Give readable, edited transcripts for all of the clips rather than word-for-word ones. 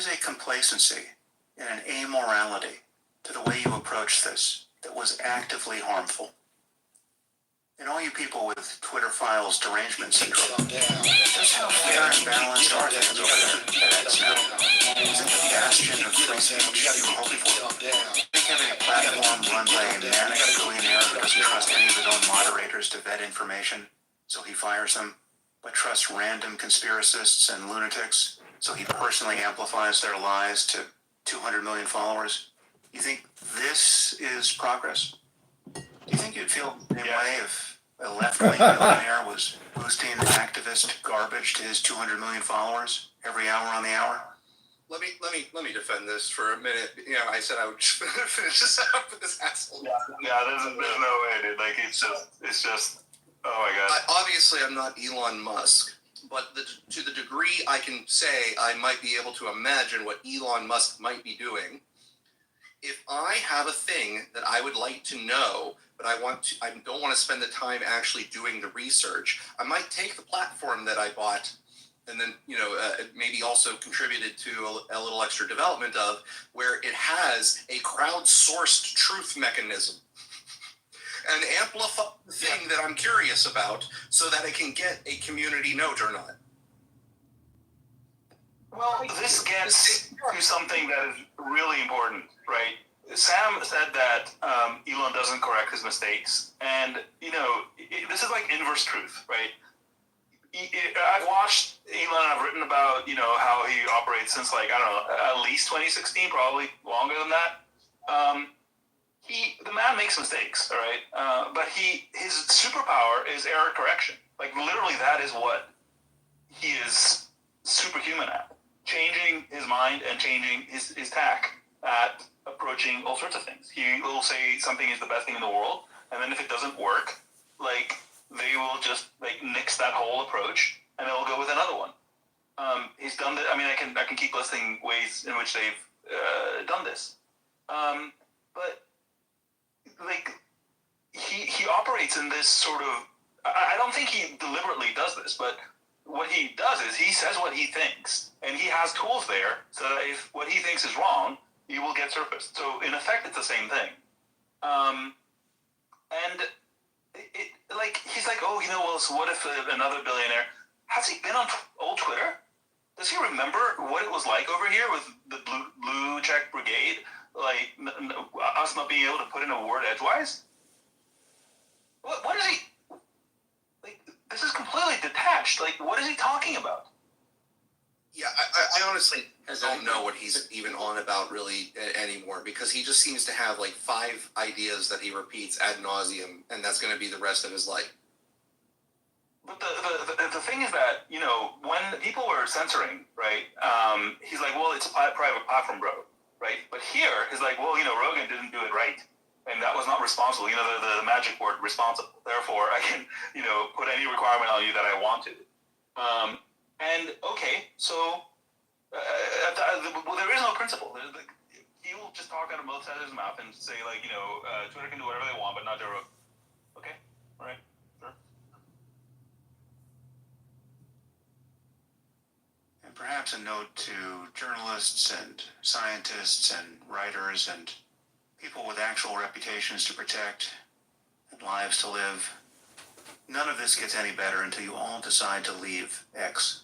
is a complacency and an amorality to the way you approach this that was actively harmful. And all you people with Twitter files derangement syndrome, just how fair and balanced are things over there at X now? Is it the bastion of free speech you were hoping for? I think having a platform run by a manic billionaire who doesn't trust any of his own moderators to vet information, so he fires them, but trusts random conspiracists and lunatics, so he personally amplifies their lies to 200 million followers. You think this is progress? Do you think you'd feel the same way if a left-wing billionaire was boosting activist garbage to his 200 million followers every hour on the hour? Let me defend this for a minute. You know, I said I would finish this out with this asshole. There's no way, dude. Like, it's just, oh my god. Obviously, I'm not Elon Musk, but to the degree I can say I might be able to imagine what Elon Musk might be doing. If I have a thing that I would like to know, but I don't want to spend the time actually doing the research, I might take the platform that I bought and then, maybe also contributed to a little extra development of, where it has a crowdsourced truth mechanism and amplify the thing that I'm curious about so that I can get a community note or not. Well, this gets to something that is really important, right? Sam said that Elon doesn't correct his mistakes, and this is like inverse truth, right? I've watched Elon, and I've written about how he operates since at least 2016, probably longer than that. The man makes mistakes, all right, but his superpower is error correction. Like, literally, that is what he is superhuman at. Changing his mind and changing his tack at approaching all sorts of things. He will say something is the best thing in the world, and then if it doesn't work, they will just nix that whole approach, and they'll go with another one. He's done that. I mean, I can keep listing ways in which they've done this, but he operates in this sort of. I don't think he deliberately does this, but what he does is he says what he thinks, and he has tools there so that if what he thinks is wrong, he will get surfaced. So in effect, it's the same thing. And he's like, oh, well, so what if another billionaire, has he been on old Twitter? Does he remember what it was like over here with the blue check brigade? Us not being able to put in a word edgewise? What is he, this is completely detached. What is he talking about? Yeah, I honestly don't know what he's even on about really anymore, because he just seems to have 5 ideas that he repeats ad nauseum, and that's going to be the rest of his life. But the thing is that, when people were censoring, right, he's like, well, it's a private platform, bro, right? But here, he's like, well, Rogan didn't do it right, and that was not responsible. The magic word, responsible. Therefore, I can, put any requirement on you that I want to. And okay, so there is no principle. He will just talk out of both sides of his mouth and say Twitter can do whatever they want, but not Joe Rogan. Okay, all right, sure. And perhaps a note to journalists and scientists and writers and people with actual reputations to protect and lives to live. None of this gets any better until you all decide to leave X.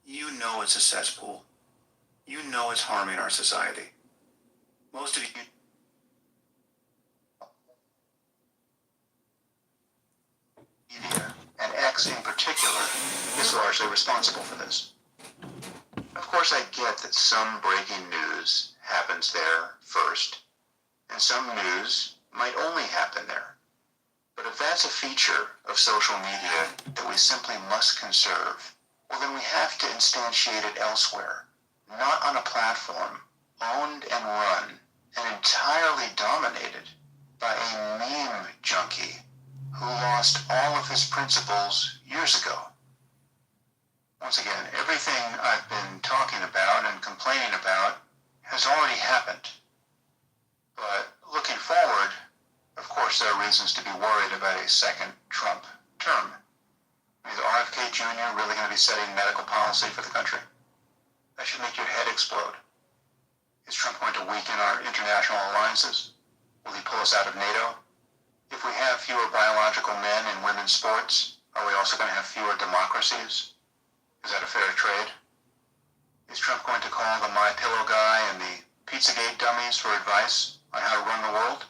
You know it's a cesspool. You know it's harming our society. Most of you... media, and X in particular, is largely responsible for this. Of course, I get that some breaking news happens there first, and some news might only happen there. But if that's a feature of social media that we simply must conserve, well, then we have to instantiate it elsewhere, not on a platform owned and run and entirely dominated by a meme junkie who lost all of his principles years ago. Once again, everything I've been talking about and complaining about has already happened. But looking forward, of course, there are reasons to be worried about a second Trump term. Is RFK Jr. really going to be setting medical policy for the country? That should make your head explode. Is Trump going to weaken our international alliances? Will he pull us out of NATO? If we have fewer biological men in women's sports, are we also going to have fewer democracies? Is that a fair trade? Is Trump going to call the MyPillow guy and the Pizzagate dummies for advice on how to run the world?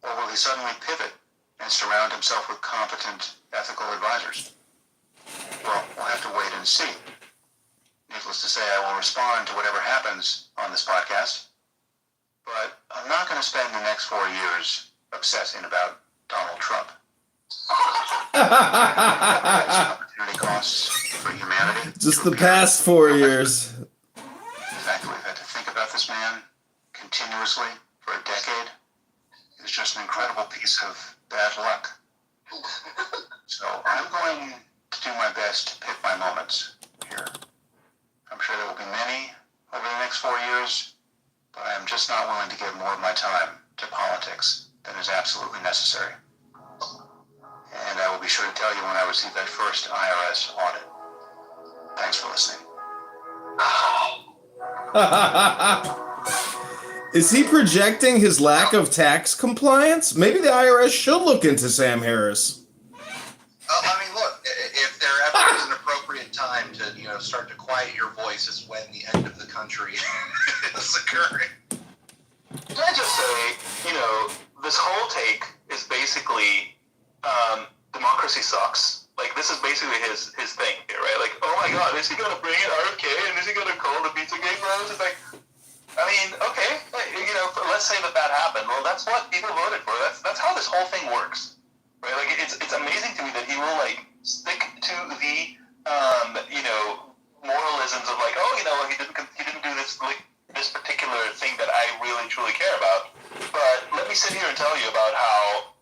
Or will he suddenly pivot and surround himself with competent, ethical advisors? Well, we'll have to wait and see. Needless to say, I will respond to whatever happens on this podcast, but I'm not going to spend the next 4 years obsessing about Donald Trump. Opportunity costs for humanity. Just the past 4 years. The fact that we've had to think about this man continuously for a decade is just an incredible piece of bad luck. So I'm going to do my best to pick my moments here. I'm sure there will be many over the next 4 years, but I am just not willing to give more of my time to politics than is absolutely necessary. And I will be sure to tell you when I receive that first IRS audit. Thanks for listening. Is he projecting his lack of tax compliance? Maybe the IRS should look into Sam Harris. I mean, look, if there ever is an appropriate time to, start to quiet your voice is when the end of the country is occurring. Can I just say, this whole take is basically democracy sucks. Like, this is basically his thing here, right? Like, oh my God, is he going to bring in RFK and is he going to call the Pizzagate bros? It's like, I mean, okay, let's say that happened. Well, that's what people voted for. That's how this whole thing works, right? Like, it's amazing to me that he will stick to the moralisms of he didn't do this this particular thing that I really truly care about. But let me sit here and tell you about how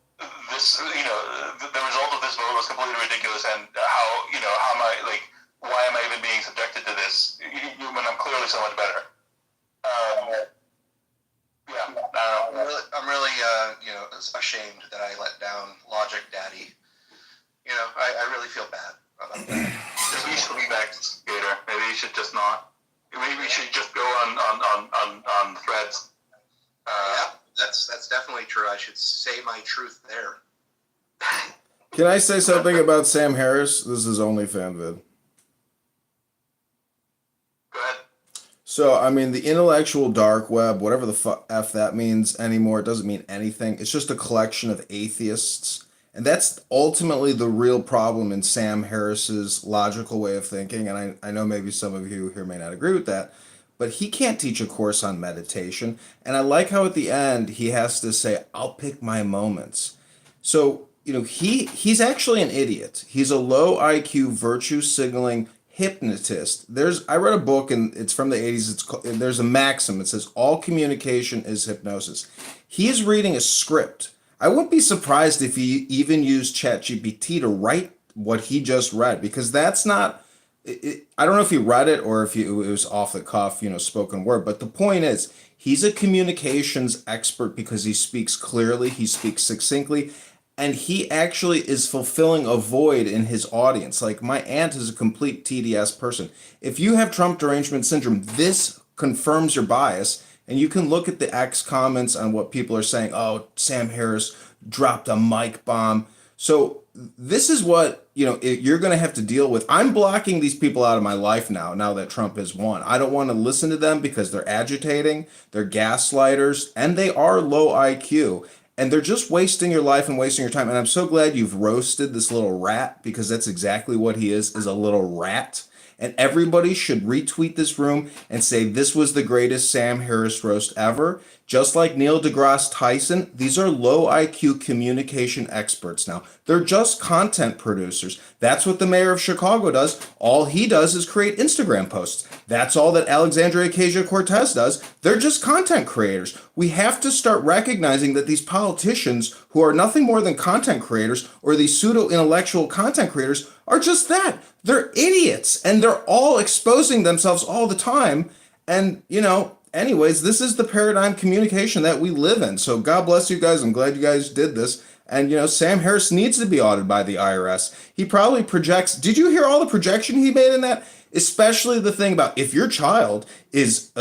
this the result of this vote was completely ridiculous, and how am I why am I even being subjected to this when I'm clearly so much better. I'm really ashamed that I let down Logic Daddy. I really feel bad about that. Maybe you should be back to Skater. Maybe you should just not. Maybe we should just go on threads. Yeah, that's definitely true. I should say my truth there. Can I say something about Sam Harris? This is OnlyFan vid. Go ahead. So, I mean, the intellectual dark web, whatever the F that means anymore, it doesn't mean anything. It's just a collection of atheists. And that's ultimately the real problem in Sam Harris's logical way of thinking. And I know maybe some of you here may not agree with that, but he can't teach a course on meditation. And I like how at the end he has to say, I'll pick my moments. So, he's actually an idiot. He's a low IQ virtue signaling hypnotist. I read a book and it's from the 80s. There's a maxim. It says all communication is hypnosis. He is reading a script. I wouldn't be surprised if he even used ChatGPT to write what he just read, because that's not, I don't know if he read it or if it was off the cuff, spoken word. But the point is, he's a communications expert because he speaks clearly, he speaks succinctly, and he actually is fulfilling a void in his audience. Like, my aunt is a complete TDS person. If you have Trump derangement syndrome, this confirms your bias. And you can look at the X comments on what people are saying. Oh, Sam Harris dropped a mic bomb. So this is what, you're going to have to deal with. I'm blocking these people out of my life now that Trump has won. I don't want to listen to them because they're agitating, they're gaslighters, and they are low IQ. And they're just wasting your life and wasting your time. And I'm so glad you've roasted this little rat, because that's exactly what he is a little rat. And everybody should retweet this room and say this was the greatest Sam Harris roast ever. Just like Neil deGrasse Tyson, these are low IQ communication experts now. They're just content producers. That's what the mayor of Chicago does. All he does is create Instagram posts. That's all that Alexandria Ocasio-Cortez does. They're just content creators. We have to start recognizing that these politicians, who are nothing more than content creators, or these pseudo-intellectual content creators, are just that. They're idiots, and they're all exposing themselves all the time. And, anyways, this is the paradigm communication that we live in. So God bless you guys. I'm glad you guys did this. And, Sam Harris needs to be audited by the IRS. He probably projects. Did you hear all the projection he made in that? Especially the thing about if your child is,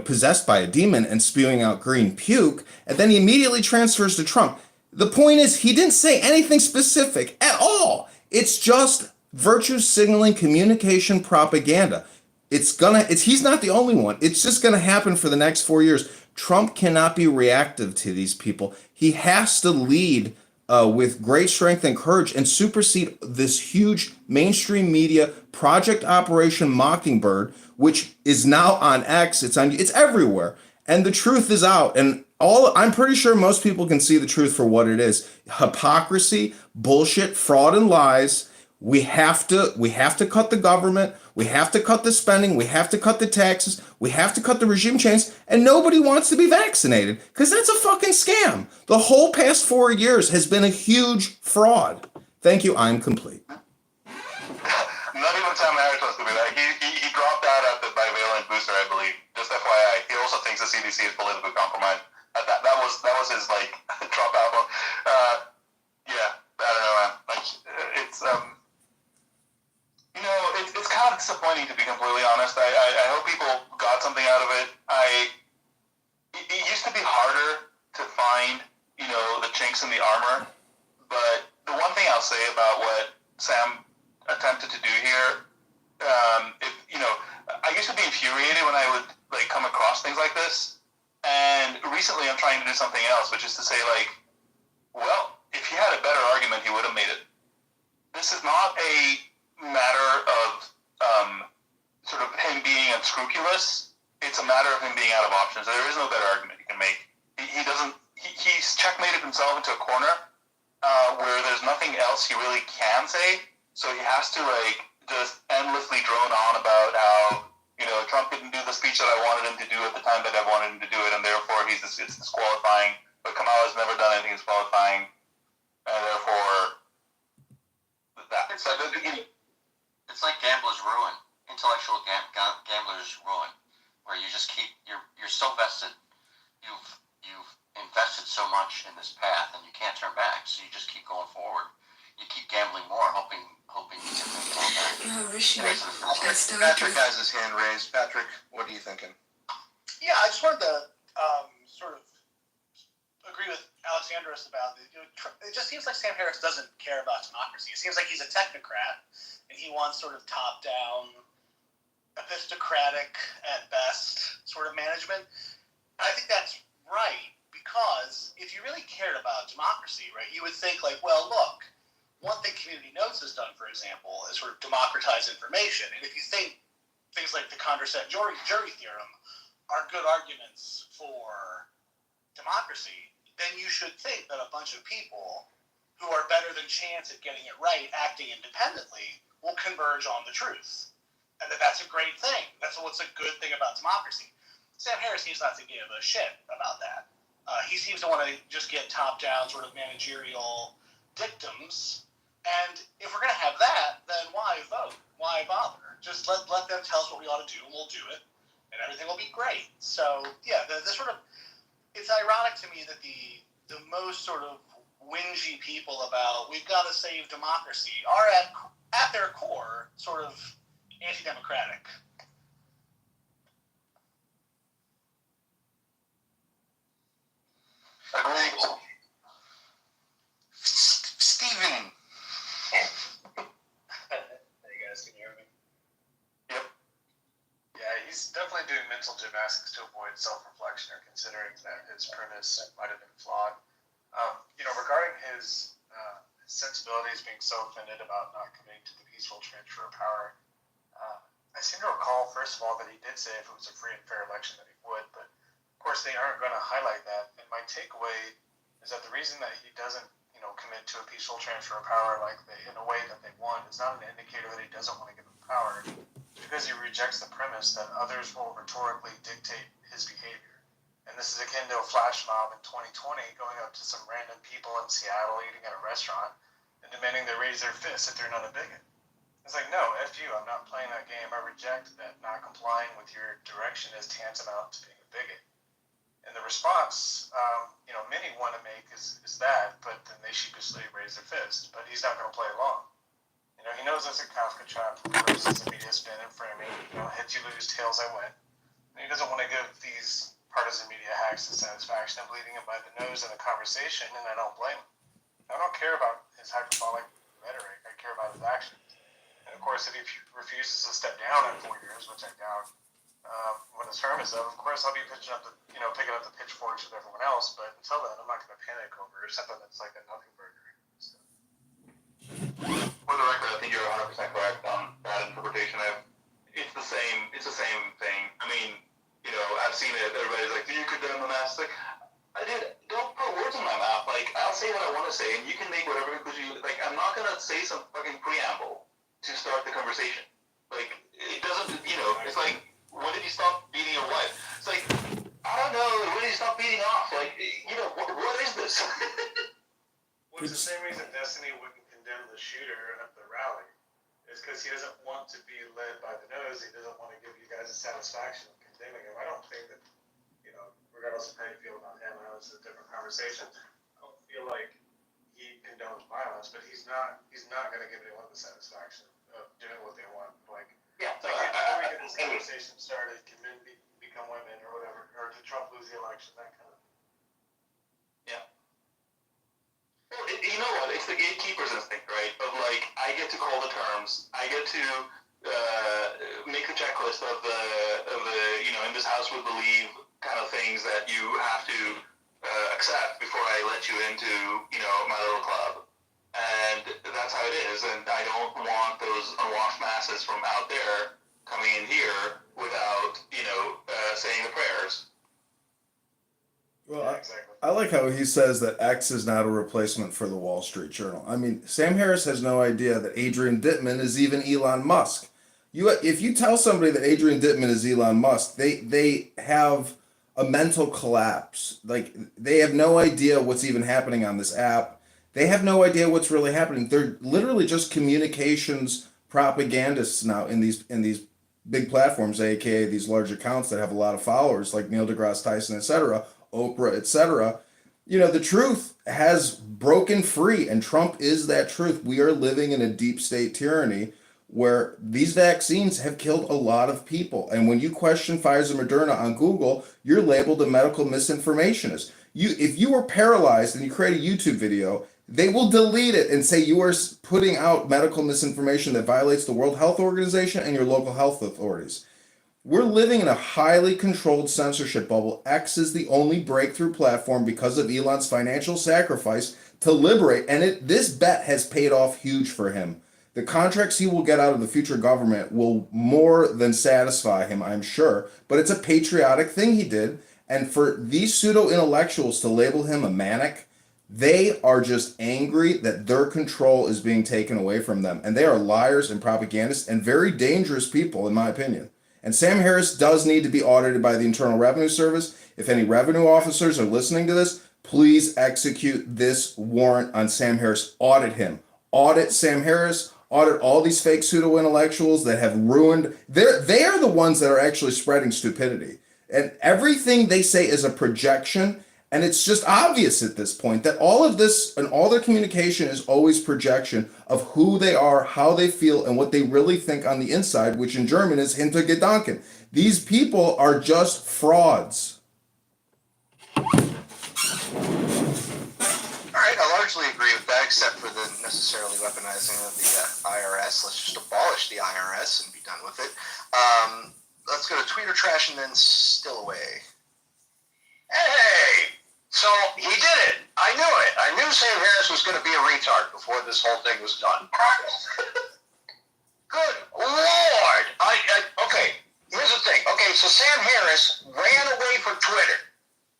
possessed by a demon and spewing out green puke, and then he immediately transfers to Trump. The point is, he didn't say anything specific at all. It's just virtue signaling communication propaganda. He's not the only one. It's just gonna happen for the next 4 years. Trump cannot be reactive to these people. He has to lead with great strength and courage and supersede this huge mainstream media Project Operation Mockingbird, which is now on X. It's everywhere, and the truth is out. And I'm pretty sure most people can see the truth for what it is: hypocrisy, bullshit, fraud, and lies. We have to cut the government. We have to cut the spending. We have to cut the taxes. We have to cut the regime change. And nobody wants to be vaccinated because that's a fucking scam. The whole past 4 years has been a huge fraud. Thank you. I'm complete. Not even Sam Harris wants to be that. He dropped out at the bivalent booster, I believe. Just FYI, he also thinks the CDC is politically compromised. That was his drop album. Yeah, I don't know, man. It's kind of disappointing, to be completely honest. I hope people got something out of it. It used to be harder to find, the chinks in the armor. But the one thing I'll say about what Sam attempted to do here, I used to be infuriated when I would come across things like this. And recently I'm trying to do something else, which is to say, well, if he had a better argument, he would have made it. This is not a matter of sort of him being unscrupulous. It's a matter of him being out of options. There is no better argument he can make. He's checkmated himself into a corner where there's nothing else he really can say. So he has to just endlessly drone on about how Trump didn't do the speech that I wanted him to do at the time that I wanted him to do it, and therefore it's disqualifying. But Kamala's never done anything disqualifying, and therefore that. It's like Gambler's Ruin, intellectual Gambler's Ruin, where you just you're so vested, you've invested so much in this path, and you can't turn back. So you just keep going forward. You keep gambling more, hoping you can go back. No, Rishi, Patrick has his hand raised. Patrick, what are you thinking? Yeah, I just wanted to sort of agree with Alexandros about it. It just seems like Sam Harris doesn't care about democracy. It seems like he's a technocrat, and he wants sort of top-down, epistocratic at best sort of management. And I think that's right, because if you really cared about democracy, right, you would think well, look, one thing Community Notes has done, for example, is sort of democratize information. And if you think things like the Condorcet jury theorem are good arguments for democracy, then you should think that a bunch of people who are better than chance at getting it right, acting independently, will converge on the truth. And that's a great thing. That's what's a good thing about democracy. Sam Harris seems not to give a shit about that. He seems to want to just get top-down sort of managerial dictums. And if we're going to have that, then why vote? Why bother? Just let them tell us what we ought to do, and we'll do it, and everything will be great. So, yeah, the sort of, it's ironic to me that the most sort of whingy people about we've got to save democracy are at their core sort of anti-democratic. Agreed. Steven. Hey guys, can you hear me? Yep. Yeah, he's definitely doing mental gymnastics to avoid self-reflection or considering that his premise might have been flawed. Regarding his sensibilities being so offended about not committing to the peaceful transfer of power, I seem to recall, first of all, that he did say if it was a free and fair election that he would, but of course they aren't going to highlight that. And my takeaway is that the reason that he doesn't commit to a peaceful transfer of power in a way that they want is not an indicator that he doesn't want to give them power. It's because he rejects the premise that others will rhetorically dictate his behavior. And this is akin to a flash mob in 2020 going up to some random people in Seattle eating at a restaurant and demanding they raise their fists if they're not a bigot. It's like, no, F you, I'm not playing that game. I reject that not complying with your direction is tantamount to being a bigot. And the response, many want to make is that, but then they sheepishly raise their fist. But he's not going to play along. You know, he knows it's a Kafka trap for the purposes of media spin and framing. You know, heads you lose, tails I win. And he doesn't want to give these partisan media hacks the satisfaction of leading him by the nose in a conversation, and I don't blame him. I don't care about his hyperbolic rhetoric. I care about his actions. And of course, if he refuses to step down in 4 years, which I doubt, when his term is up, of course I'll be picking up the pitchforks with everyone else. But until then, I'm not going to panic over something that's like a nothing burger. So. For the record, I think you're 100% correct on that interpretation. It's the same thing. I mean, you know, I've seen it. Everybody's like, "Do you condemn the mass?" Like, don't put words in my mouth. Like, I'll say what I want to say, and you can make whatever conclusion you like. I'm not gonna say some fucking preamble to start the conversation. Like, it doesn't. You know, it's like, when did you stop beating your wife? It's like, I don't know. When did you stop beating off? Like, you know, what is this? Well, it's the same reason Destiny wouldn't condemn the shooter at the rally. It's because he doesn't want to be led by the nose. He doesn't want to give you guys the satisfaction of condemning him. I don't think that, you know, regardless of how you feel about him, I know it's a different conversation. I don't feel like he condones violence, but he's not going to give anyone the satisfaction of doing what they want. Like, Yeah. before we get this conversation started, can men become women or whatever, or did Trump lose the election? That kind of. Yeah. Well, you know what? It's the gatekeeper's instinct, right? Of like, I get to call the terms. I get to make the checklist of the you know, in this house would believe kind of things that you have to accept before I let you into, you know, my little club. And that's how it is. And I don't want those unwashed masses from out there coming in here without, you know, saying the prayers. Well, Yeah, exactly. I like how he says that X is not a replacement for the Wall Street Journal. I mean, Sam Harris has no idea that Adrian Dittman is even Elon Musk. If you tell somebody that Adrian Dittman is Elon Musk, they have a mental collapse. Like, they have no idea what's even happening on this app. They have no idea what's really happening. They're literally just communications propagandists now in these big platforms, aka these large accounts that have a lot of followers, like Neil deGrasse Tyson, etc., Oprah, etc. You know, the truth has broken free, and Trump is that truth. We are living in a deep state tyranny where these vaccines have killed a lot of people. And when you question Pfizer, Moderna on Google, you're labeled a medical misinformationist. If you were paralyzed and you create a YouTube video, they will delete it and say you are putting out medical misinformation that violates the World Health Organization and your local health authorities. We're living in a highly controlled censorship bubble. X is the only breakthrough platform because of Elon's financial sacrifice to liberate, and this bet has paid off huge for him. The contracts he will get out of the future government will more than satisfy him, I'm sure, but it's a patriotic thing he did, and for these pseudo-intellectuals to label him a manic, they are just angry that their control is being taken away from them, and they are liars and propagandists and very dangerous people, in my opinion. And Sam Harris does need to be audited by the Internal Revenue Service. If any revenue officers are listening to this, please execute this warrant on Sam Harris. Audit him. Audit Sam Harris. Audit all these fake pseudo-intellectuals that have ruined. They are the ones that are actually spreading stupidity. And everything they say is a projection. And it's just obvious at this point that all of this and all their communication is always projection of who they are, how they feel, and what they really think on the inside, which in German is Hintergedanken. These people are just frauds. All right, I largely agree with that, except for the necessarily weaponizing of the IRS. Let's just abolish the IRS and be done with it. Let's go to Tweeter Trash and then Stillaway. Hey! So he did it. I knew it. I knew Sam Harris was going to be a retard before this whole thing was done. Good Lord! Okay, here's the thing. Okay, so Sam Harris ran away from Twitter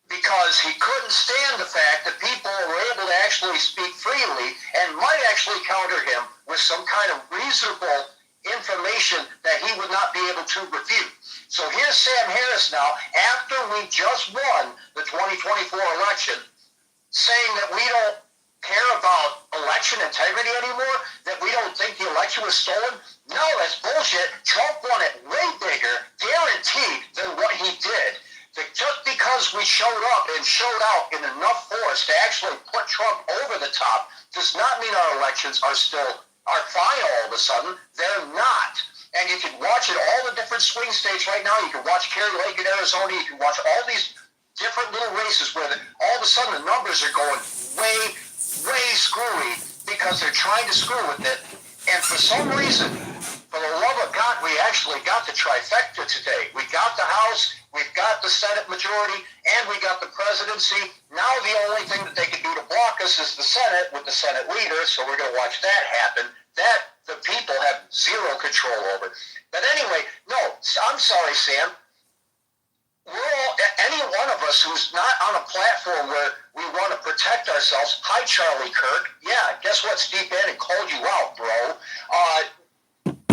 because he couldn't stand the fact that people were able to actually speak freely and might actually counter him with some kind of reasonable information that he would not be able to refute. So here's Sam Harris now, after we just won the 2024 election, saying that we don't care about election integrity anymore, that we don't think the election was stolen. No, that's bullshit. Trump won it way bigger, guaranteed, than what he did. That just because we showed up and showed out in enough force to actually put Trump over the top does not mean our elections are still are fine all of a sudden. They're not. And you can watch it all the different swing states right now. You can watch Kerry Lake in Arizona. You can watch all these different little races where all of a sudden the numbers are going way, way screwy because they're trying to screw with it. And for some reason, for the love of God, we actually got the trifecta today. We got the House, we've got the Senate majority, and we got the presidency. Now the only thing that they can do to block us is the Senate with the Senate leader, so we're going to watch that happen. That the people have zero control over. But anyway, no, I'm sorry, Sam. Any one of us who's not on a platform where we want to protect ourselves. Hi, Charlie Kirk. Yeah, guess what? Steve Bannon called you out, bro.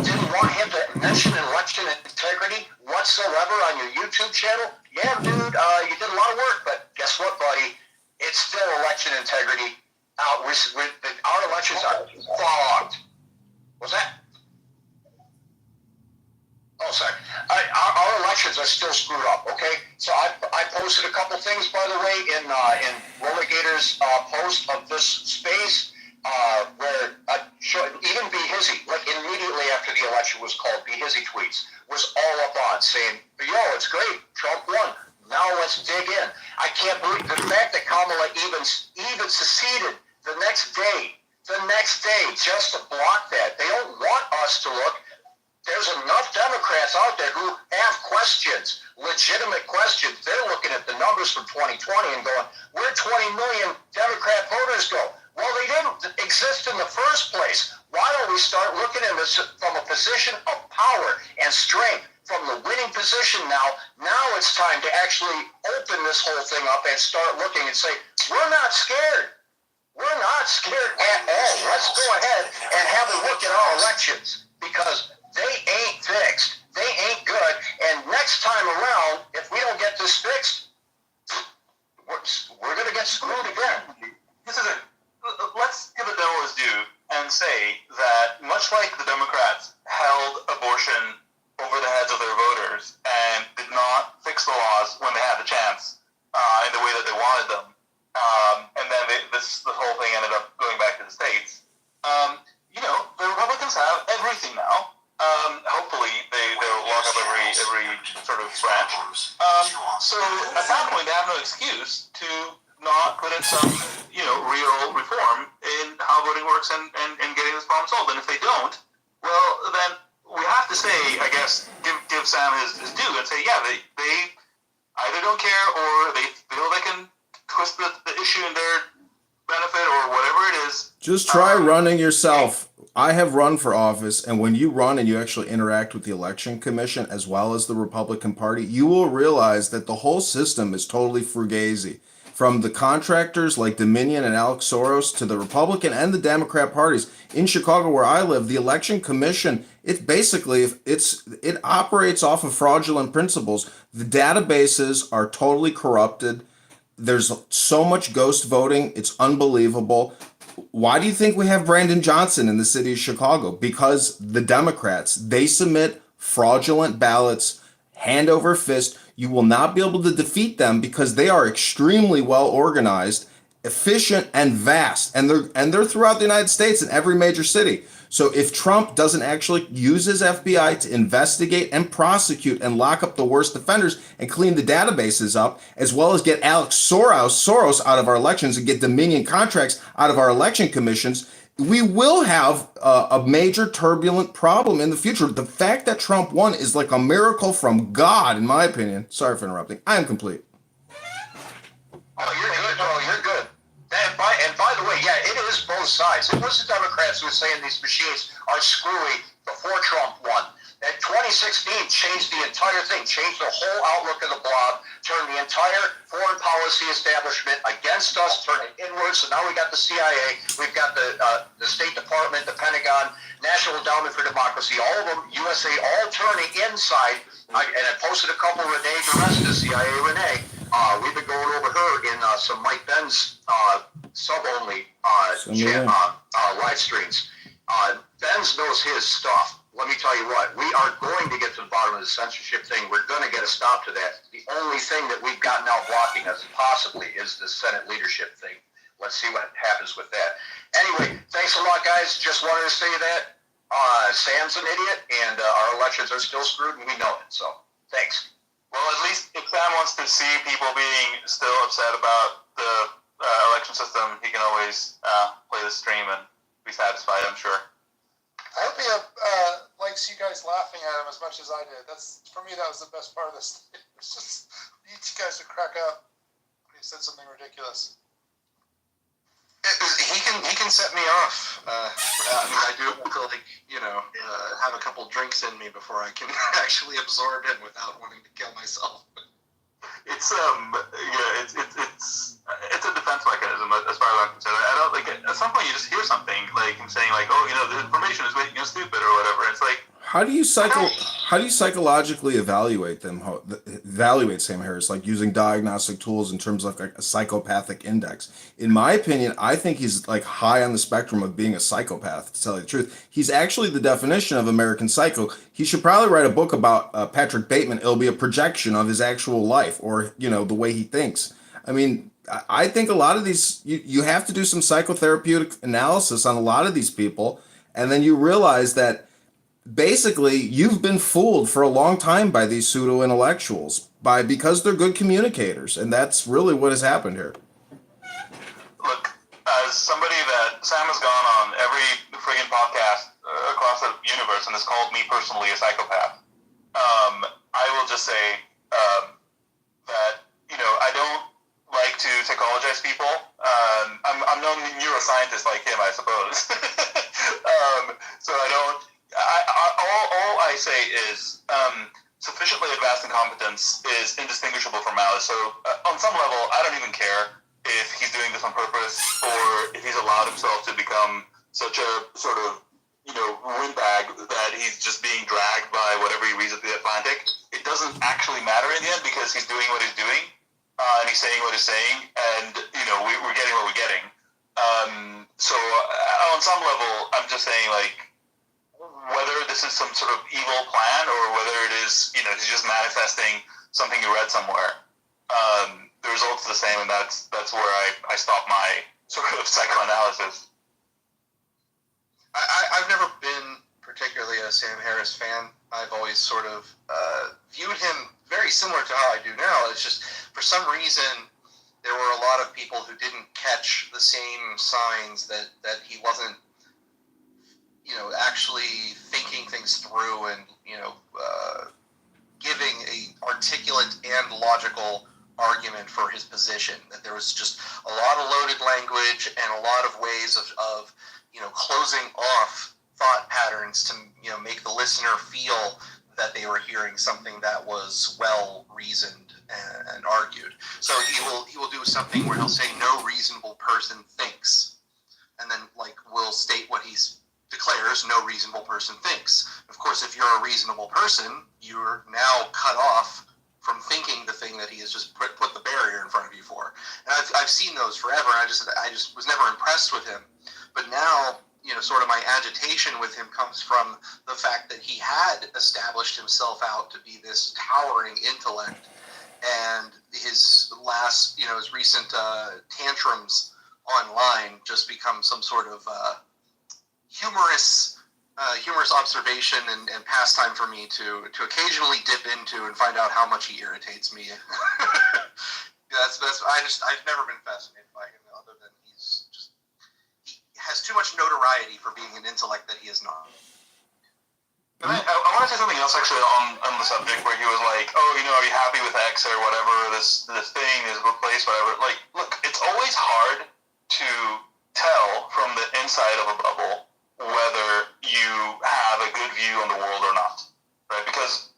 Didn't want him to mention election integrity whatsoever on your YouTube channel. Yeah, dude, you did a lot of work, but guess what, buddy? It's still election integrity. Our elections are fogged. What's that? Oh, sorry. Our elections are still screwed up. Okay, so I posted a couple things, by the way, in Rolligator's post of this space, where even Behizzy, like immediately after the election was called, Behizzy tweets was all up on saying, "Yo, it's great, Trump won. Now let's dig in." I can't believe the fact that Kamala even seceded the next day, just to block that. They don't want us to look. There's enough Democrats out there who have questions, legitimate questions. They're looking at the numbers from 2020 and going, where'd 20 million Democrat voters go? Well, they didn't exist in the first place. Why don't we start looking at this from a position of power and strength, from the winning position now? Now it's time to actually open this whole thing up and start looking and say, we're not scared. We're not scared at all. Let's go ahead and have a look at our elections, because they ain't fixed. They ain't good. And next time around, if we don't get this fixed, we're going to get screwed again. Let's give the devil his due and say that much like the Democrats held abortion over the heads of their voters and did not fix the laws when they had the chance in the way that they wanted them, and then this whole thing ended up going back to the states. The Republicans have everything now. Hopefully they'll lock up every sort of branch. So at that point, they have no excuse to not put in some real reform in how voting works and getting this problem solved. And if they don't, well, then we have to say, I guess, give Sam his due and say, yeah, they either don't care or they feel they can twist the issue in their benefit or whatever it is. Just try running yourself. I have run for office, and when you run and you actually interact with the election commission as well as the Republican Party, you will realize that the whole system is totally fugazi. From the contractors like Dominion and Alex Soros to the Republican and the Democrat parties. In Chicago, where I live, the election commission, it operates off of fraudulent principles. The databases are totally corrupted. There's so much ghost voting, it's unbelievable. Why do you think we have Brandon Johnson in the city of Chicago? Because the Democrats, they submit fraudulent ballots, hand over fist. You will not be able to defeat them because they are extremely well organized, efficient, and vast. And they're throughout the United States in every major city. So if Trump doesn't actually use his FBI to investigate and prosecute and lock up the worst offenders and clean the databases up, as well as get Alex Soros out of our elections and get Dominion contracts out of our election commissions, we will have a major turbulent problem in the future. The fact that Trump won is like a miracle from God, in my opinion. Sorry for interrupting. I am complete. Oh, you're good, bro. You're good. And by the way, yeah, it is both sides. It was the Democrats who were saying these machines are screwy before Trump won. And 2016 changed the entire thing, changed the whole outlook of the blob, turned the entire foreign policy establishment against us, turned it inwards. So now we got the CIA, we've got the State Department, the Pentagon, National Endowment for Democracy, all of them, USA, all turning inside. And I posted a couple, Renee DeResta, CIA Renee. We've been going over her in some Mike Benz sub-only live streams. Benz knows his stuff. Let me tell you what, we are going to get to the bottom of the censorship thing. We're going to get a stop to that. The only thing that we've got now blocking us possibly is the Senate leadership thing. let's see what happens with that. Anyway, thanks a lot, guys. Just wanted to say that Sam's an idiot, and our elections are still screwed, and we know it. So, thanks. Well, at least if Sam wants to see people being still upset about the election system, he can always play the stream and be satisfied, I'm sure. I hope he likes you guys laughing at him as much as I did. For me, that was the best part of this. It's just you guys would crack up when he said something ridiculous. He can set me off. I do have to have a couple drinks in me before I can actually absorb him without wanting to kill myself. It's it's a defense mechanism as far as I'm concerned. I don't at some point you just hear something like him saying like, oh, the information is making you stupid or whatever. It's like, How do you psychologically evaluate Sam Harris, like using diagnostic tools in terms of like a psychopathic index? In my opinion, I think he's like high on the spectrum of being a psychopath, to tell you the truth. He's actually the definition of American Psycho. He should probably write a book about Patrick Bateman. It'll be a projection of his actual life, or the way he thinks. I mean, I think a lot of these, you have to do some psychotherapeutic analysis on a lot of these people, and then you realize that basically you've been fooled for a long time by these pseudo intellectuals because they're good communicators, and that's really what has happened here. look, as somebody that Sam has gone on every friggin' podcast across the universe and has called me personally a psychopath, I will just say that I don't like to psychologize people. I'm no neuroscientist like him, I suppose. So I don't. All I say is sufficiently advanced incompetence is indistinguishable from malice. So on some level, I don't even care if he's doing this on purpose or if he's allowed himself to become such a sort of windbag that he's just being dragged by whatever he reads at the Atlantic. It doesn't actually matter in the end because he's doing what he's doing and he's saying what he's saying, and we're getting what we're getting. So on some level, I'm just saying like, whether this is some sort of evil plan or whether it is, he's just manifesting something you read somewhere, the result's the same, and that's where I stop my sort of psychoanalysis. I've never been particularly a Sam Harris fan. I've always sort of viewed him very similar to how I do now. It's just, for some reason, there were a lot of people who didn't catch the same signs that he wasn't actually thinking things through and, giving a articulate and logical argument for his position. That there was just a lot of loaded language and a lot of ways of closing off thought patterns to, make the listener feel that they were hearing something that was well reasoned and argued. So he will do something where he'll say no reasonable person thinks, and then will state what he's declares no reasonable person thinks. Of course, if you're a reasonable person, you're now cut off from thinking the thing that he has just put the barrier in front of you for. And I've seen those forever. I just was never impressed with him. But now, sort of my agitation with him comes from the fact that he had established himself out to be this towering intellect, and his last, his recent tantrums online just become some sort of humorous observation and pastime for me to occasionally dip into and find out how much he irritates me. I've never been fascinated by him, other than he has too much notoriety for being an intellect that he is not. I want to say something else actually on the subject where he was like, oh, are you happy with X or whatever, this thing is replaced, whatever. Like, look, it's always hard to tell from the inside of a bubble whether you have a good view on the world or not, right? Because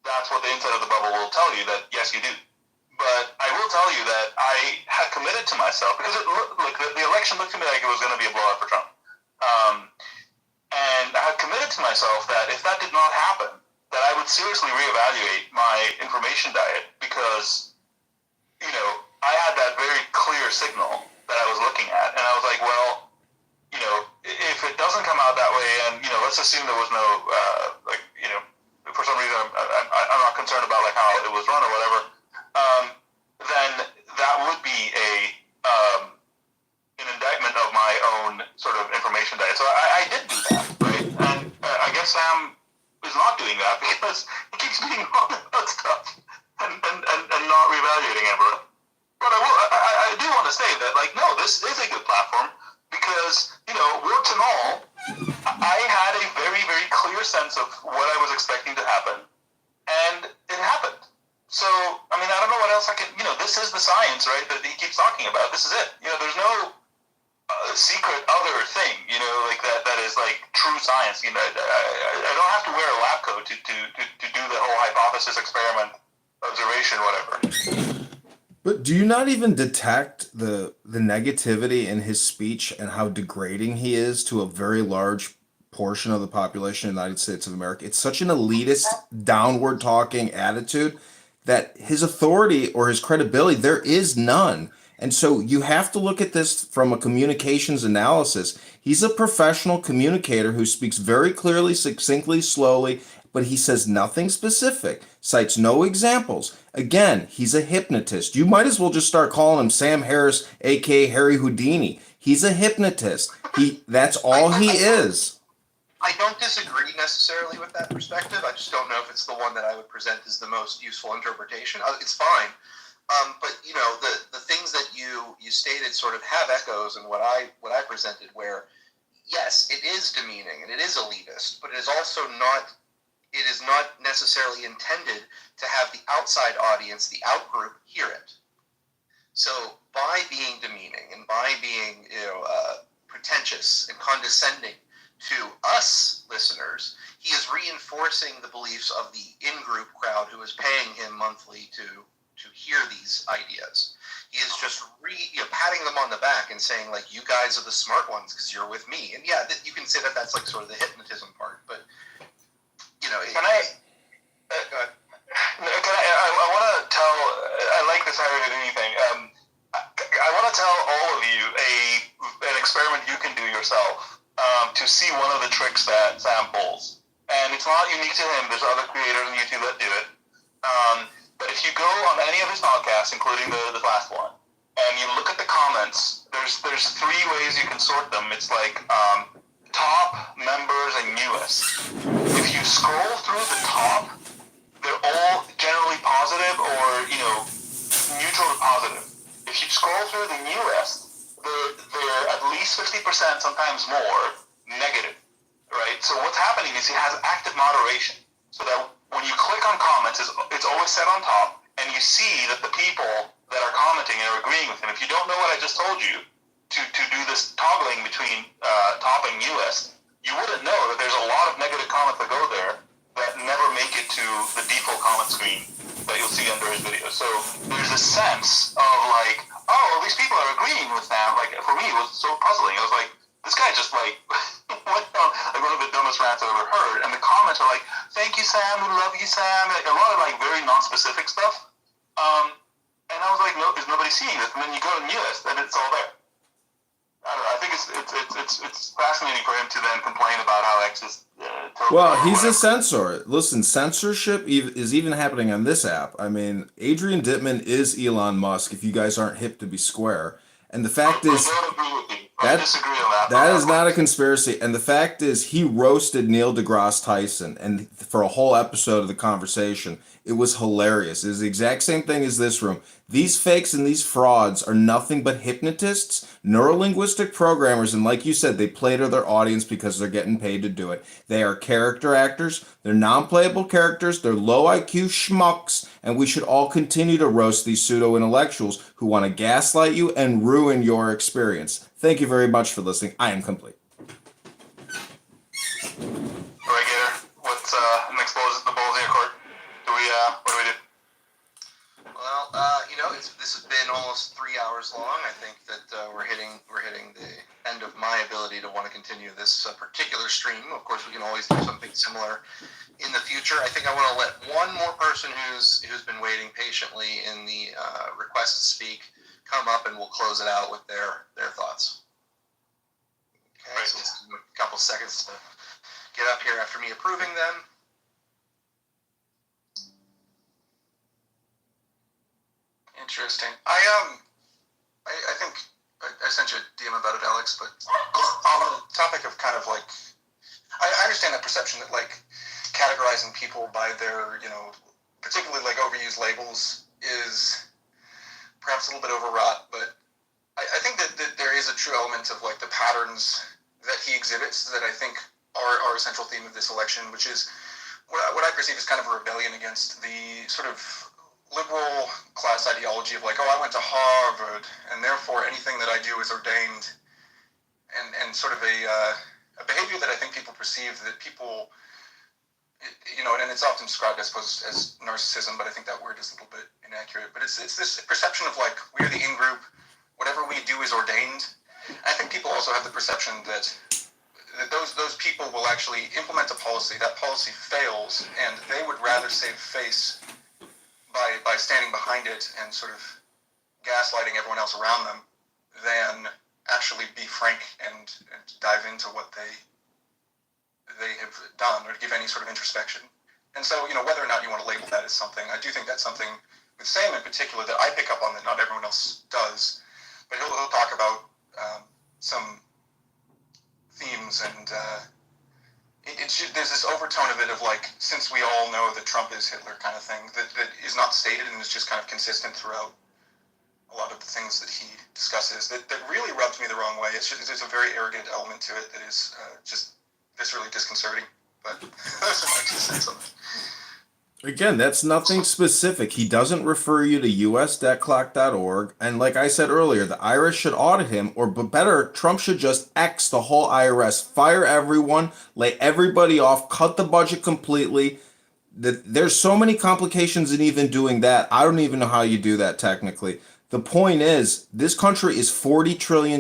that's what the inside of the bubble will tell you, that yes, you do. But I will tell you that I had committed to myself, because the election looked to me like it was going to be a blowout for Trump. And I had committed to myself that if that did not happen, that I would seriously reevaluate my information diet, because, I had that very clear signal that I was looking at. And I was like, well, if it doesn't come out that way, and, let's assume there was no, for some reason, I'm not concerned about, how it was run or whatever, then that would be a humiliating, Amber. But I do want to say that, like, no, this is a good platform because, warts and all, I had a very, very clear sense of what I was expecting to happen, and it happened. So, I mean, I don't know what else I can, this is the science, right, that he keeps talking about. This is it. There's no secret other thing, like that is like true science. I don't have to wear a lab coat to do the whole hypothesis experiment, observation, whatever. But do you not even detect the negativity in his speech and how degrading he is to a very large portion of the population of the United States of America? It's such an elitist, downward talking attitude that his authority or his credibility, there is none. And so you have to look at this from a communications analysis. He's a professional communicator who speaks very clearly, succinctly, slowly, but he says nothing specific, cites no examples. Again, he's a hypnotist. You might as well just start calling him Sam Harris, aka Harry Houdini. He's a hypnotist. That's all he is. I don't disagree necessarily with that perspective. I just don't know if it's the one that I would present as the most useful interpretation. It's fine. But the things that you stated sort of have echoes in what I presented, where yes, it is demeaning and it is elitist, but it is also not. It is not necessarily intended to have the outside audience, the outgroup, hear it. So by being demeaning and by being pretentious and condescending to us listeners, he is reinforcing the beliefs of the in-group crowd who is paying him monthly to hear these ideas. He is just patting them on the back and saying, like, you guys are the smart ones because you're with me. And yeah, you can say that that's like sort of the hypnotism part, but Can I? I want to tell. I like this Harry Houdini thing. I want to tell all of you an experiment you can do yourself to see one of the tricks that Sam pulls, and it's not unique to him. There's other creators on YouTube that do it. But if you go on any of his podcasts, including the last one, and you look at the comments, there's 3 ways you can sort them. It's like top, members, and newest. If you scroll through the top, they're all generally positive or, neutral to positive. If you scroll through the newest, they're at least 50%, sometimes more, negative, right? So what's happening is he has active moderation. So that when you click on comments, it's always set on top, and you see that the people that are commenting and are agreeing with him, if you don't know what I just told you, to do this toggling between top and newest, you wouldn't know that there's a lot of negative comments that go there that never make it to the default comment screen that you'll see under his video. So there's a sense of like, oh, these people are agreeing with Sam. Like, for me, it was so puzzling. I was like, this guy just like went down like one of the dumbest rants I've ever heard. And the comments are like, thank you, Sam. We love you, Sam. Like, a lot of like very non-specific stuff. And I was like, no, is nobody seeing this? And then you go to newest, and it's all there. I don't know. I think it's fascinating for him to then complain about how X is. Well, he's a censor. Listen, censorship is even happening on this app. I mean, Adrian Dittman is Elon Musk. If you guys aren't hip to be square, and the fact is, I don't agree with you. I disagree on that. that is not a conspiracy. And the fact is, he roasted Neil deGrasse Tyson, and for a whole episode of the conversation, it was hilarious. It is the exact same thing as this room. These fakes and these frauds are nothing but hypnotists, neurolinguistic programmers, and like you said, they play to their audience because they're getting paid to do it. They are character actors, they're non-playable characters, they're low IQ schmucks, and we should all continue to roast these pseudo-intellectuals who want to gaslight you and ruin your experience. Thank you very much for listening. I am complete. All right, Gator. What's next the balls in your court? What do we do? Well, this has been almost 3 hours long. I think that we're hitting the end of my ability to want to continue this particular stream. Of course, we can always do something similar in the future. I think I want to let one more person who's been waiting patiently in the request to speak come up, and we'll close it out with their thoughts. Okay, Right. so let's give them a couple seconds to get up here after me approving them. Interesting. I think I sent you a DM about it, Alex, but on the topic of kind of like, I understand that perception that like categorizing people by their, particularly like overused labels is Trump's a little bit overwrought, but I think that there is a true element of like the patterns that he exhibits that I think are a central theme of this election, which is what I perceive as kind of a rebellion against the sort of liberal class ideology of like, oh, I went to Harvard, and therefore anything that I do is ordained, and sort of a behavior that I think people perceive that people, and it's often described, I suppose, as narcissism, but I think that word is a little bit inaccurate. But it's this perception of like, we're the in-group, whatever we do is ordained. I think people also have the perception that those people will actually implement a policy. That policy fails, and they would rather save face by standing behind it and sort of gaslighting everyone else around them than actually be frank and dive into what they have done or to give any sort of introspection. And so, whether or not you want to label that as something, I do think that's something with Sam in particular that I pick up on that not everyone else does. But he'll talk about some themes, and there's this overtone of it of like, since we all know that Trump is Hitler kind of thing that is not stated and is just kind of consistent throughout a lot of the things that he discusses that really rubs me the wrong way. There's a very arrogant element to it that is just viscerally disconcerting. But those are my 2 cents on it. Again, that's nothing specific. He doesn't refer you to usdebtclock.org. And like I said earlier, the IRS should audit him, or but better, Trump should just X the whole IRS, fire everyone, lay everybody off, cut the budget completely. There's so many complications in even doing that. I don't even know how you do that technically. The point is, this country is $40 trillion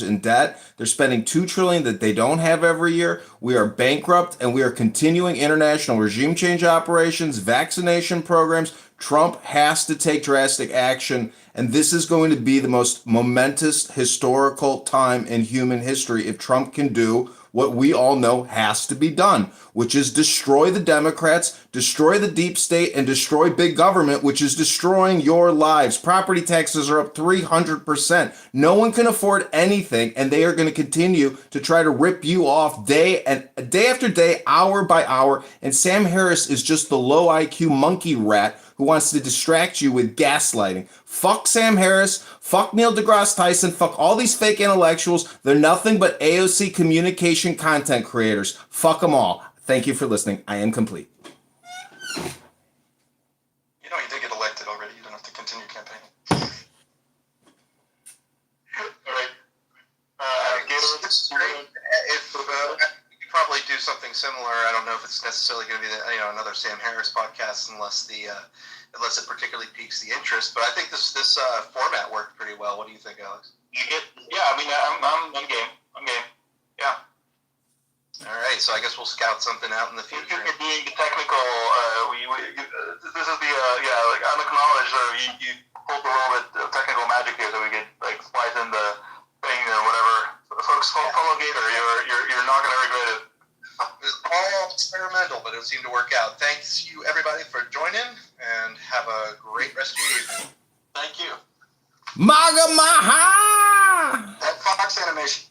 in debt. They're spending $2 trillion that they don't have every year. We are bankrupt, and we are continuing international regime change operations, vaccination programs. Trump has to take drastic action, and this is going to be the most momentous historical time in human history if Trump can do what we all know has to be done, which is destroy the Democrats, destroy the deep state, and destroy big government, which is destroying your lives. Property taxes are up 300%. No one can afford anything, and they are going to continue to try to rip you off day after day, hour by hour. And Sam Harris is just the low IQ monkey rat who wants to distract you with gaslighting. Fuck Sam Harris, fuck Neil deGrasse Tyson, fuck all these fake intellectuals. They're nothing but AOC communication content creators. Fuck them all. Thank you for listening. I am complete. You did get elected already. You don't have to continue campaigning. All right. This is great. If we could probably do something similar, I don't know if it's necessarily going to be another Sam Harris podcast unless it particularly piques the interest. But I think this format worked pretty well. What do you think, Alex? I'm game. Yeah. All right, so I guess we'll scout something out in the future. You're doing the technical. This is the like unacknowledged. You pulled a little bit of technical magic here, so we could like splice in the thing or whatever. Folks, follow Gator. You're not gonna regret it. It was all experimental, but it seemed to work out. Thanks you everybody for joining, and have a great rest of your evening. Thank you. Maga Maha! That Fox animation.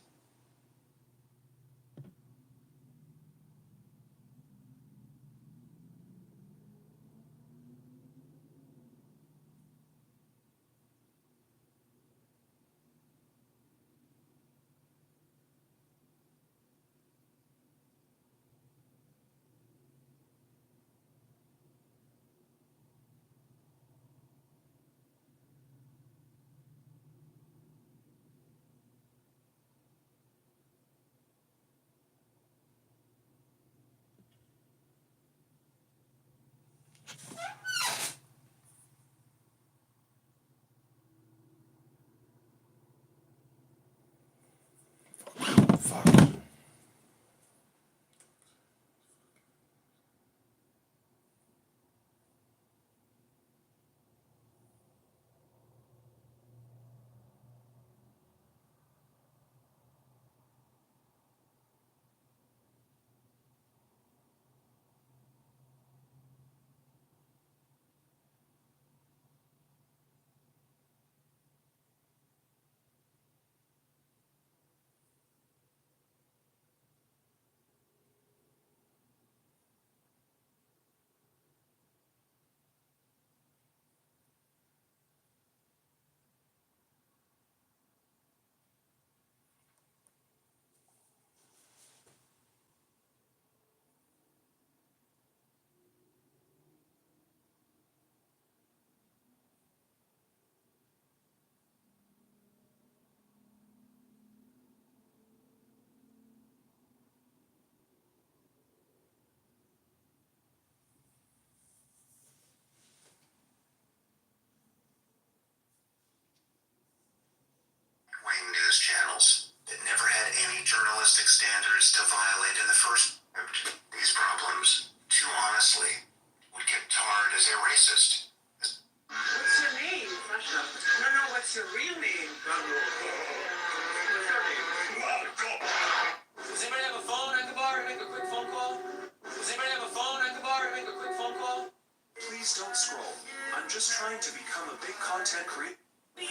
Please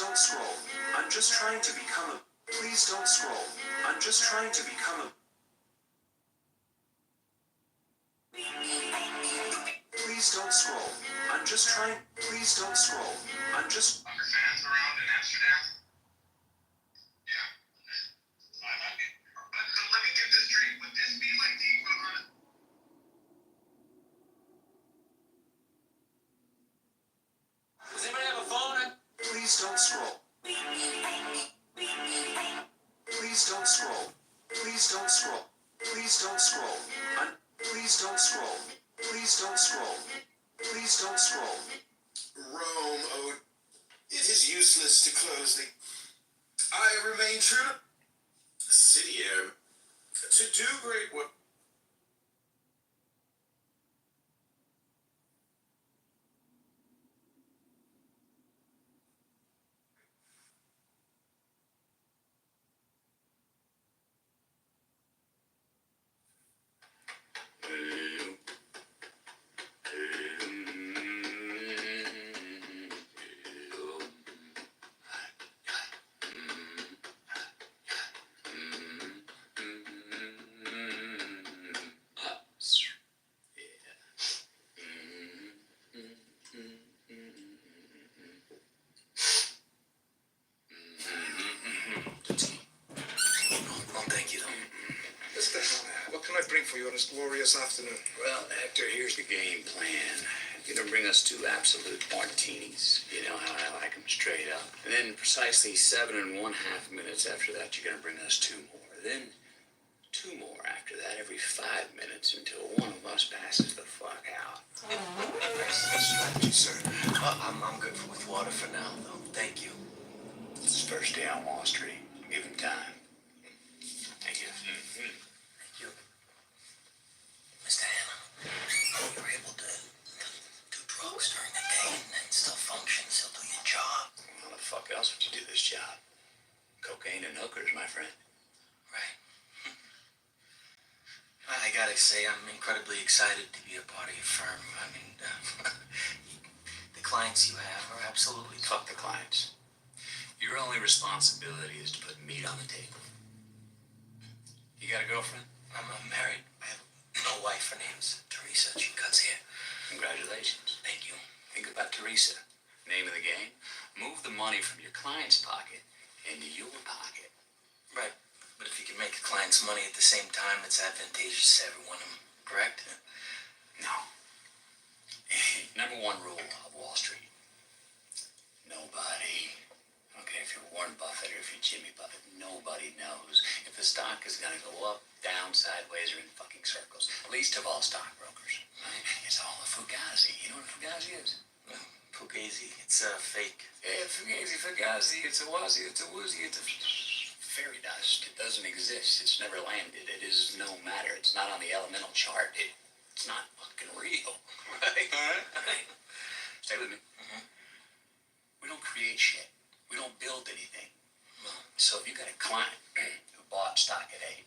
don't scroll. I'm just trying to become a. Please don't scroll. I'm just trying to become a. Please don't scroll. I'm just trying. Please don't scroll. I'm just. Soccer fans around in Amsterdam? Yeah. But let me get this straight. Would this be like the equivalent? Does anybody have a phone? Please don't scroll. Please don't scroll. Please don't scroll. Please don't scroll. Please don't scroll. Please don't scroll. Please don't scroll. Rome, oh, it is useless to close the. I remain true to city air to do great work. What can I bring for you on this glorious afternoon? Well, Hector, here's the game plan. You're gonna bring us 2 absolute martinis. You know how I like them, straight up. And then precisely 7.5 minutes after that, you're gonna bring us 2 more. Then 2 more after that, every 5 minutes until one of us passes the fuck out. Thank you, sir. I'm good with water for now, though. Thank you. It's his first day on Wall Street. Give him time. Thank you. Thank you. Mr. Hanna, you were able to do drugs during the day and still function, still do your job. How the fuck else would you do this job? Cocaine and hookers, my friend. Right. I gotta say, I'm incredibly excited to be a part of your firm. I mean, the clients you have are absolutely... Fuck the clients. Your only responsibility is to put meat on the table. You got a girlfriend? I'm married. I have no wife. Her name's Teresa. She cuts hair. Congratulations. Thank you. Think about Teresa. Name of the game? Move the money from your client's pocket into your pocket. Right. But if you can make the clients money at the same time, it's advantageous to everyone. Correct? No. Number 1 rule of Wall Street. Nobody, I don't care if you're Warren Buffett or if you're Jimmy Buffett, nobody knows if the stock is going to go up, down, sideways, or in fucking circles. Least of all stockbrokers. Right? It's all a fugazi. You know what a fugazi is? Fugazi. It's fake. Yeah, fugazi. It's a wazi, it's a woozy, it's a fairy dust. It doesn't exist. It's never landed. It is no matter. It's not on the elemental chart. It's not fucking real. Right? Right. Stay with me. Mm-hmm. We don't create shit. We don't build anything. So if you got a client who bought stock at 8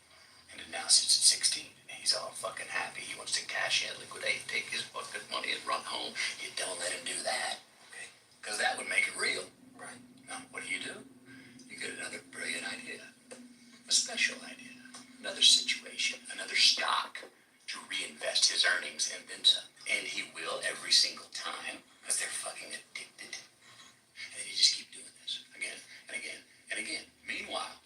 and it now sits at 16 and he's all fucking happy, he wants to cash in, liquidate, take his fucking money and run home, you don't let him do that. Okay? Because that would make it real. Right. Now, what do? You get another brilliant idea. A special idea. Another situation. Another stock to reinvest his earnings and then some. And he will every single time because they're fucking addicted. And then you just keep doing this again and again and again. Meanwhile,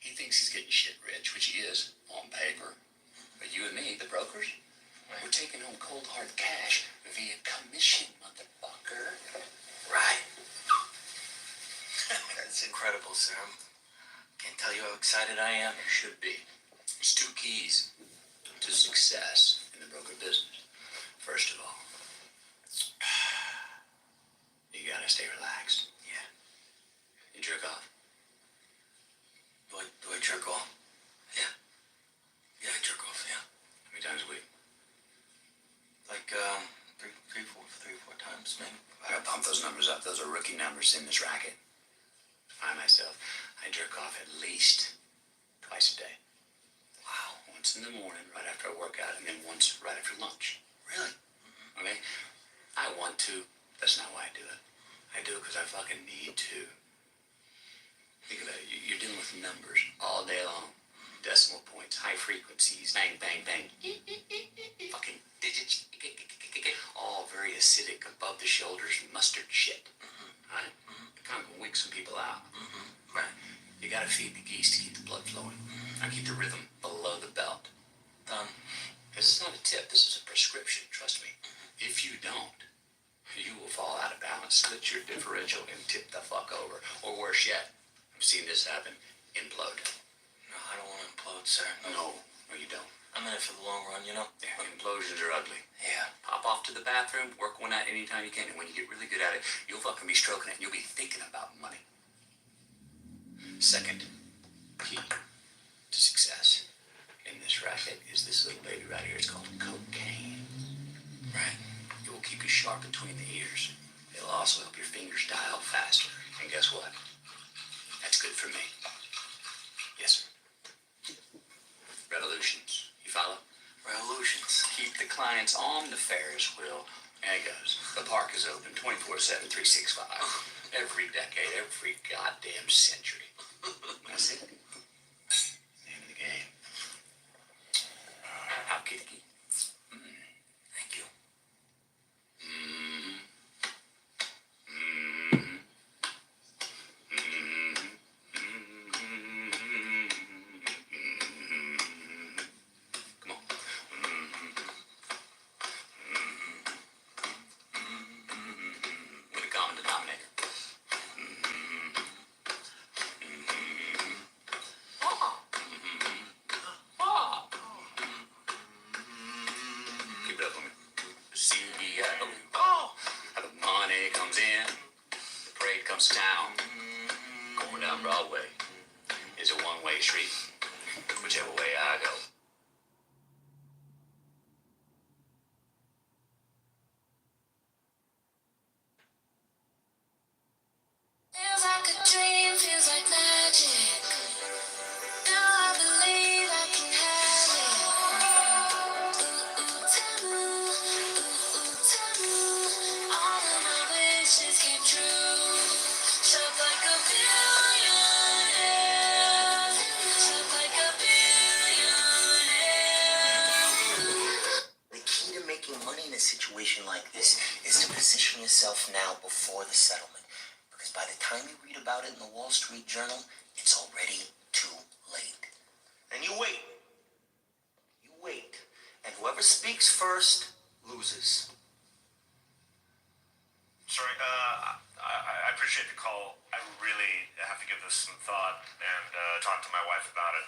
he thinks he's getting shit rich, which he is on paper. But you and me, the brokers, we're taking home cold hard cash via commission, motherfucker. Right. That's incredible, sir. Can't tell you how excited I am. There should be. There's 2 keys to success in the broker business. First of all, you gotta stay relaxed. Yeah. You jerk off. Do I jerk off? Yeah. Yeah, I jerk off, yeah. How many times a week? Like, three, four times, maybe. I gotta pump those numbers up. Those are rookie numbers in this racket. I myself, I jerk off at least twice a day. Wow. Once in the morning, right after I work out, and too. Think about it. You're dealing with numbers all day long. Decimal points, high frequencies, bang, bang, bang. Fucking digits. All very acidic, above the shoulders, mustard shit. Right? It kind of wigs some people out. Right? You gotta feed the geese to keep the blood flowing. And keep the rhythm below the belt. This is not a tip, this is a prescription, trust me. If you don't, you will fall out of balance, split your differential, and tip the fuck over. Or worse yet, I've seen this happen, implode. No, I don't want to implode, sir. No, you don't. I'm in it for the long run, you know? Yeah, implosions are ugly. Yeah. Pop off to the bathroom, work one out anytime you can, and when you get really good at it, you'll fucking be stroking it, and you'll be thinking about money. Second key to success in this racket is this little baby right here. It's called cocaine. Right? It will keep you sharp between the ears. It'll also help your fingers dial faster. And guess what? That's good for me. Yes, sir. Revolutions. You follow? Revolutions. Keep the clients on the Ferris wheel. There it goes. The park is open 24/7, 365. Every decade, every goddamn century. That's it. Name of the game. Out, Kiki. Thank you. Come on. With a common denominator. Keep it up on me. CEO. How the money comes in, the parade comes to town. Going down Broadway is a one-way street. Whichever way I go. Feels like a dream, feels like magic. Now I believe I can have it. Taboo, taboo. All of my wishes came true. Shop like a billionaire. Shop like a billionaire. The key to making money in a situation like this is to position yourself now before the settlement. Because by the time you read about it in the Wall Street Journal, it's already too late. And you wait. You wait. And whoever speaks first loses. Sorry, I appreciate the call. I really have to give this some thought and talk to my wife about it.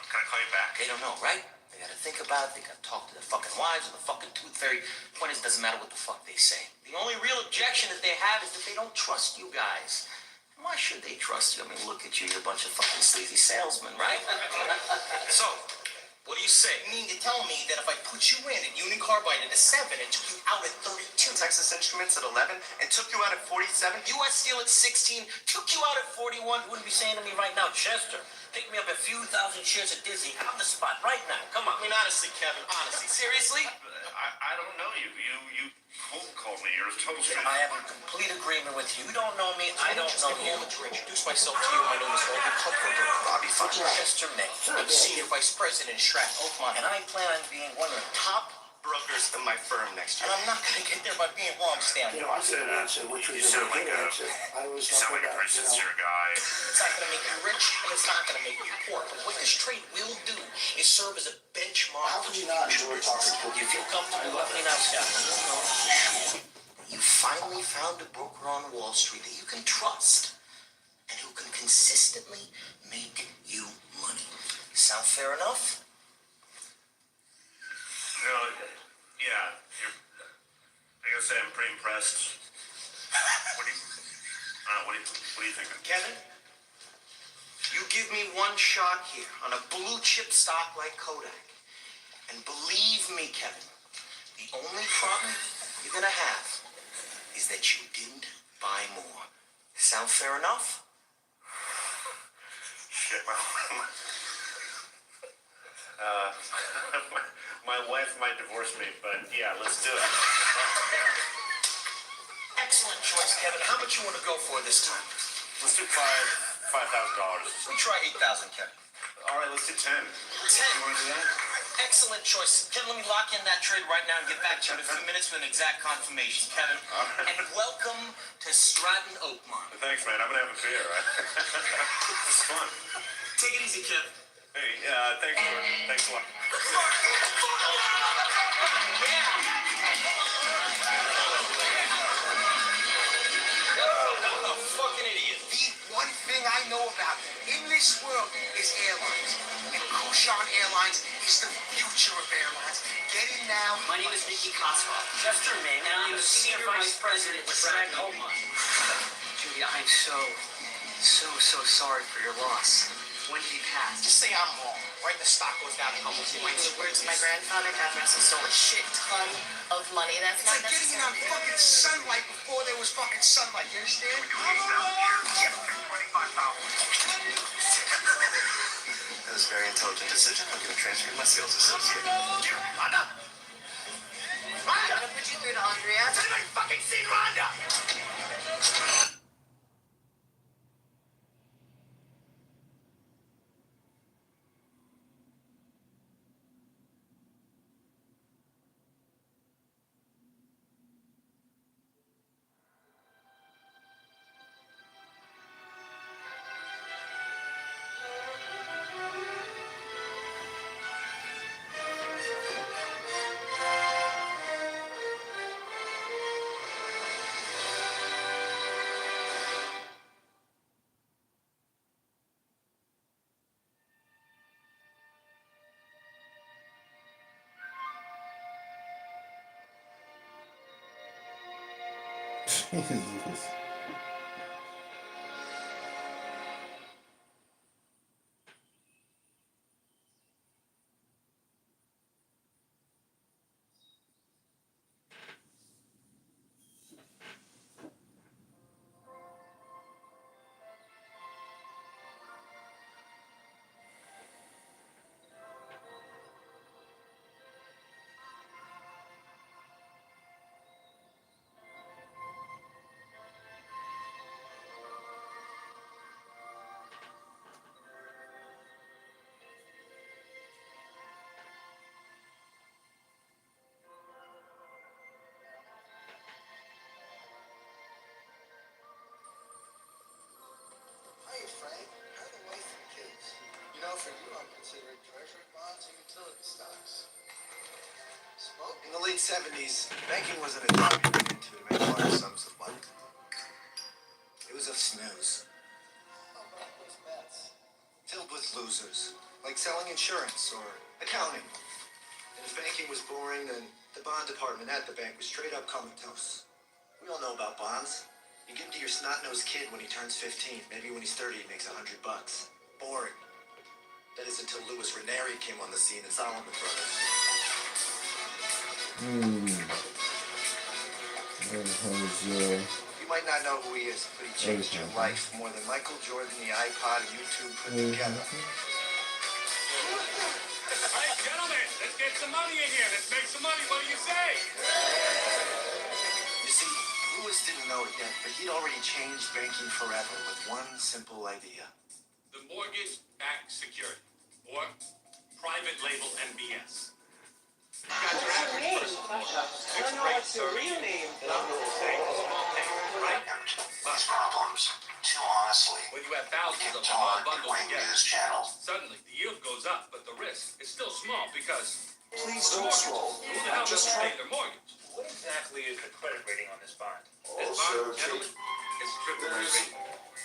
Can I call you back? They don't know, right? They gotta think about it. They gotta talk to their fucking wives or the fucking tooth fairy. Point is, it doesn't matter what the fuck they say. The only real objection that they have is that they don't trust you guys. And why should they trust you? I mean, look at you. You're a bunch of fucking sleazy salesmen, right? So, what do you say? You mean to tell me that if I put you in at Union Carbide at a 7 and took you out at 32, Texas Instruments at 11, and took you out at 47? US Steel at 16, took you out at 41, you wouldn't be saying to me right now, Chester, pick me up a few thousand shares of Disney on the spot right now. Come on. I mean, honestly, Kevin, honestly. Seriously? I don't know you. You cold called me. You're a total stranger. I have a complete agreement with you. You don't know me. I don't know you. To introduce myself to you, my name is Olga Kupferberg. Bobby Chester May. I'm Senior Vice President in Stratton Oakmont, and I plan on being one of the top Brokers in my firm next year. and I'm not going to get there by being wrong, Stan. You know, I said an answer, which was You a sound good like a answer. I was you sound talking like a about, pretty you know, sincere guy. It's not going to make you rich, and it's not going to make you poor. But what this trade will do is serve as a benchmark. How could you not enjoy talking to You feel comfortable with me now, Scott? You finally found a broker on Wall Street that you can trust and who can consistently make you money. Sound fair enough? No, yeah. I gotta say, I'm pretty impressed. What do you think? Kevin, you give me one shot here on a blue chip stock like Kodak. And believe me, Kevin, the only problem you're gonna have is that you didn't buy more. Sound fair enough? Shit, my wife might divorce me, but yeah, let's do it. Excellent choice, Kevin. How much you want to go for this time? Let's do $5,000. We try 8,000, Kevin. All right, let's do 10. 10. You want to do that? Excellent choice. Kevin, let me lock in that trade right now and get back to you in a few minutes with an exact confirmation, Kevin. And welcome to Stratton Oakmont. Thanks, man. I'm gonna have a beer. This is fun. Take it easy, Kevin. Hey, thanks, man. Thanks a lot. I'm a fucking idiot. The one thing I know about in this world is airlines. And Kushan Airlines is the future of airlines. Get in now. My name is Vicky Kossoff. Chester, man. And I'm the Senior Vice President with Stratton Oakmont. Julia, I'm so sorry for your loss. When did he pass? Just say I'm wrong. Right, the stock goes down a couple points. In the words of my grandfather, God rest his soul, a shit ton of money. That's It's not like getting in necessary. on fucking sunlight before there was fucking sunlight. You understand? That was a very intelligent decision. I'm going to transfer you to my sales associate. Rhonda! I'm gonna put you through to Andrea. Has anybody fucking seen Rhonda? Jesus. Hey, Frank. How are the wife and kids? You know, for you, I'm considering treasury bonds and utility stocks. Smoke? In the late 70s, banking wasn't a job you went into to make large sums of money. It was a snooze. Oh, but those bets. Filled with losers, like selling insurance or accounting. And if banking was boring, then the bond department at the bank was straight up comatose. We all know about bonds. You give them to your snot-nosed kid when he turns 15. Maybe when he's 30, he makes $100. Boring. That is until Louis Ranieri came on the scene and Solomon Brothers. You might not know who he is, but he changed your life more than Michael Jordan, the iPod, YouTube put together. Hey, gentlemen, let's get some money in here. Let's make some money. What do you say? You see, Louis didn't know it yet, but he'd already changed banking forever with one simple idea. The mortgage-backed security, or private label MBS. You got your average person fixed rate service. Right? These problems, too honestly, When you have thousands of them all bundled together, suddenly the yield goes up, but the risk is still small because Please don't scroll. who the hell doesn't pay their mortgage? What exactly is the credit rating on this bond? This bond, gentlemen, is triple A rated.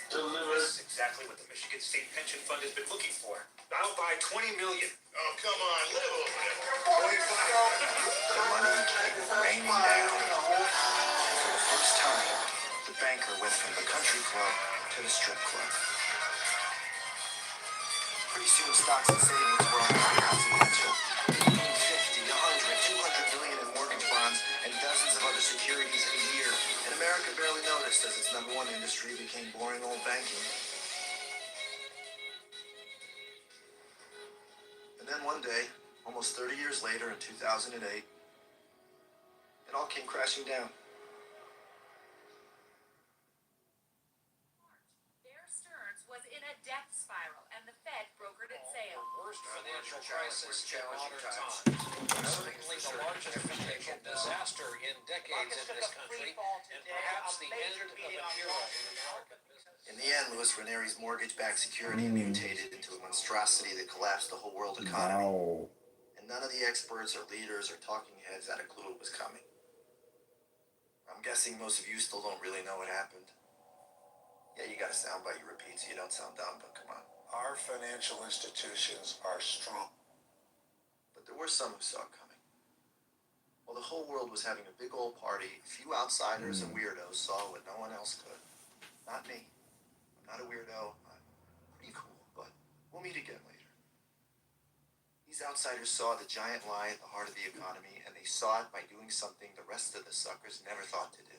This is exactly what the Michigan State Pension Fund has been looking for. I'll buy $20 million. Oh, come on, live over there. The money came raining down. For the first time, the banker went from the country club to the strip club. Pretty soon, stocks and savings were almost consequential. 50, 100, 200 million in mortgage bonds and dozens of other securities a year. And America barely noticed as its number one industry became boring old banking. And then one day, almost 30 years later in 2008, it all came crashing down. Fed brokered its sale. Worst financial crisis in modern times. Certainly the largest financial disaster in decades in this country, and perhaps the end of an era in American business. In the end, Louis Ranieri's mortgage-backed security mutated into a monstrosity that collapsed the whole world economy. Wow. And none of the experts or leaders or talking heads had a clue it was coming. I'm guessing most of you still don't really know what happened. Yeah, you got a soundbite you repeat so you don't sound dumb, but come on. Our financial institutions are strong. But there were some who saw it coming. While the whole world was having a big old party, a few outsiders and weirdos saw what no one else could. Not me. I'm not a weirdo. I'm pretty cool, but we'll meet again later. These outsiders saw the giant lie at the heart of the economy, and they saw it by doing something the rest of the suckers never thought to do.